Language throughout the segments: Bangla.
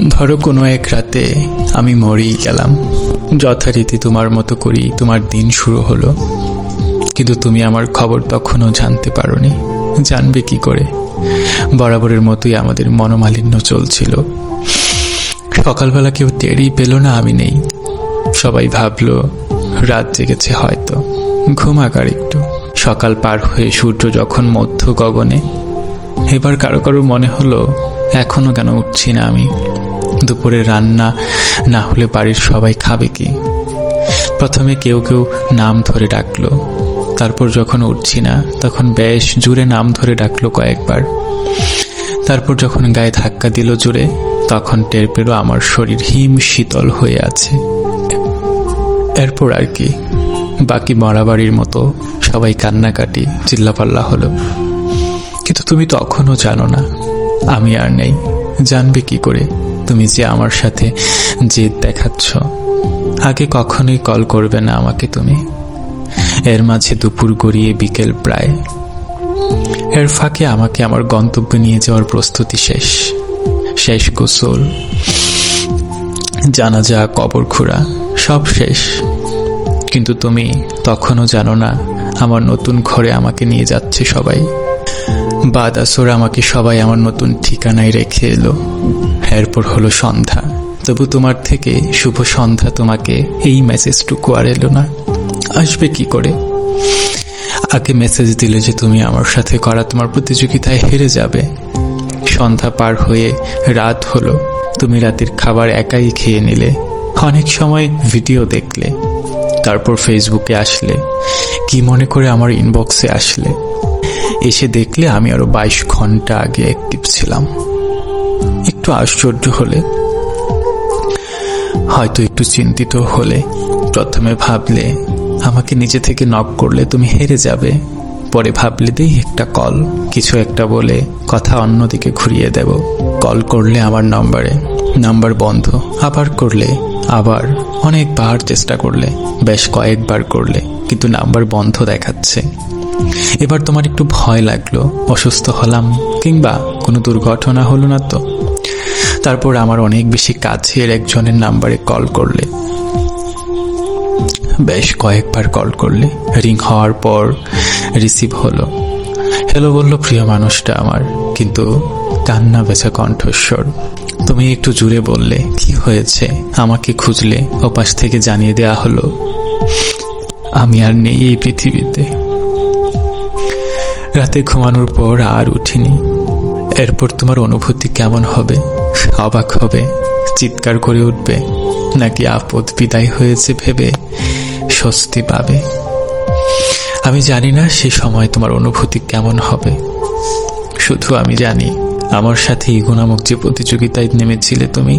ধরো কোনো এক রাতে আমি মরেই গেলাম, যথারীতি তোমার মতো করেই তোমার দিন শুরু হলো, কিন্তু তুমি আমার খবর তখনও জানতে পারোনি। জানবে কি করে? বরাবরের মতোই আমাদের মনোমালিন্য চলছিল। সকালবেলা কেউ টেরই পেল না আমি নেই। সবাই ভাবলো রাত জেগেছে হয়তো, ঘুমাক আর একটু। সকাল পার হয়ে সূর্য যখন মধ্য গগনে, এবার কারো কারো মনে হলো এখনো কেন উঠছি না আমি। দুপুরে রান্না না হলে বাড়ির সবাই খাবে কি? প্রথমে কেউ কেউ নাম ধরে ডাকলো, তারপর যখন উঠছি না তখন বেশ জোরে নাম ধরে ডাকলো কয়েকবার। তারপর যখন গায়ে ধাক্কা দিল জোরে, তখন টের পেল আমার শরীর হিম শীতল হয়ে আছে। এরপর আর কি, বাকি মরাবাড়ির মতো সবাই কান্নাকাটি চিল্লাপাল্লা হলো। কিন্তু তুমি তখনও জানো না আমি আর নেই। জানবে কি করে? তুমি যে আমার সাথে জেদ দেখাচ্ছ। আগে কখনোই কল করবে না আমাকে তুমি। এর মাঝে দুপুর গড়িয়ে বিকেল প্রায়। এর ফাঁকে আমাকে আমার গন্তব্যে নিয়ে যাওয়ার প্রস্তুতি শেষ। শেষ গোসল, জানাজা, কবর খোঁড়া সব শেষ। কিন্তু তুমি তখনও জানো না আমার নতুন ঘরে আমাকে নিয়ে যাচ্ছে সবাই। বাদ আসর আমাকে সবাই আমার নতুন ঠিকানায় রেখে এলো। এরপর হলো সন্ধ্যা, তবু তোমার থেকে শুভ সন্ধ্যা তোমাকে এই মেসেজটুকু আর এলো না। আসবে কি করে? আগে মেসেজ দিলে যে তুমি আমার সাথে করা তোমার প্রতিযোগিতায় হেরে যাবে। সন্ধ্যা পার হয়ে রাত হলো, তুমি রাতের খাবার একাই খেয়ে নিলে। অনেক সময় ভিডিও দেখলে, তারপর ফেসবুকে আসলে, কি মনে করে আমার ইনবক্সে আসলে। এসে দেখলে আমি আরো 22 ঘন্টা আগে অ্যাক্টিভ ছিলাম। একটু আশ্চর্য হলে, হয়তো একটু চিন্তিত হলে। প্রথমে ভাবলে আমাকে নিজে থেকে নক করলে তুমি হেরে যাবে। পরে ভাবলে দেই একটা কল, কিছু একটা বলে কথা অন্যদিকে ঘুরিয়ে দেব। কল করলে আমার নাম্বার বন্ধ, আবার করলে আবার, অনেকবার চেষ্টা করলে, বেশ কয়েকবার করলে, কিন্তু নাম্বার বন্ধ দেখাচ্ছে। এবার তোমার একটু ভয় লাগলো, অসুস্থ হলাম কিংবা কোনো দুর্ঘটনা হলো না তো। তারপর আমার অনেক বেশি কাছের একজনের নাম্বারে কল করলে, বেশ কয়েকবার কল করলে। রিং হওয়ার পর রিসিভ হলো। হ্যালো বলল প্রিয় মানুষটা আমার, কিন্তু কান্না বেচা কণ্ঠস্বর। তুমি একটু জুড়ে বললে কি হয়েছে, আমাকে খুঁজলে। ওপাশ থেকে জানিয়ে দেয়া হলো আমি আর নেই এই পৃথিবীতে। রাতে ঘুমানোর পর আর উঠিনি। এরপর তোমার অনুভূতি কেমন হবে? অবাক হবে, চিৎকার করে উঠবে, নাকি আপদ বিদায় হয়েছে ভেবে স্বস্তি পাবে? আমি জানি না সে সময় তোমার অনুভূতি কেমন হবে। শুধু আমি জানি আমার সাথে ইগো নামক যে প্রতিযোগিতায় নেমেছিলে তুমি,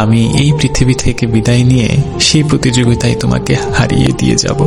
আমি এই পৃথিবী থেকে বিদায় নিয়ে সেই প্রতিযোগিতায় তোমাকে হারিয়ে দিয়ে যাব।